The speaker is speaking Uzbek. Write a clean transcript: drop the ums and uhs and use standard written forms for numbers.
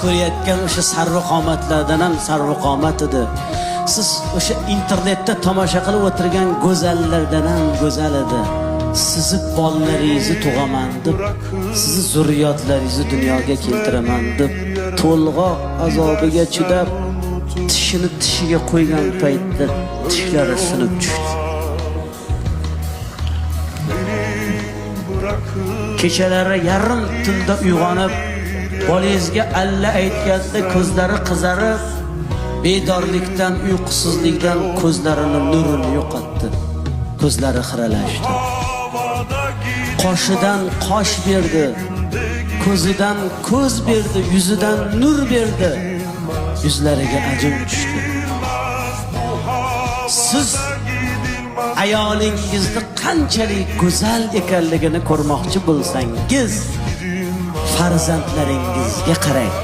ko'rayotgan o'sha sarvqomatlardan ham sarvqomat edi. Siz o'sha internetda tomosha qilib o'tirgan go'zallardan ham go'zal edi. Sizni bolalaringizni tug'aman deb, sizni zurriyotlaringizni dunyoga keltiraman deb to'lg'oq azobiga chidab tishini tishiga qo'ygan paytda tishlari sinib tushdi. Kechalari yarim tunda uyg'onib, bolangizga alla aytganda ko'zlari qizarib, bedorlikdan, uyqusizlikdan ko'zlarining nurini yo'qotdi. Ko'zlari xiralashdi. Qoshidan qosh berdi, ko'zidan ko'z berdi, yuzidan nur berdi. Yuzlariga ajin tushdi. Siz ayolingizni qanchalik go'zal ekanligini ko'rmoqchi bo'lsangiz, farzandlaringizga qarang.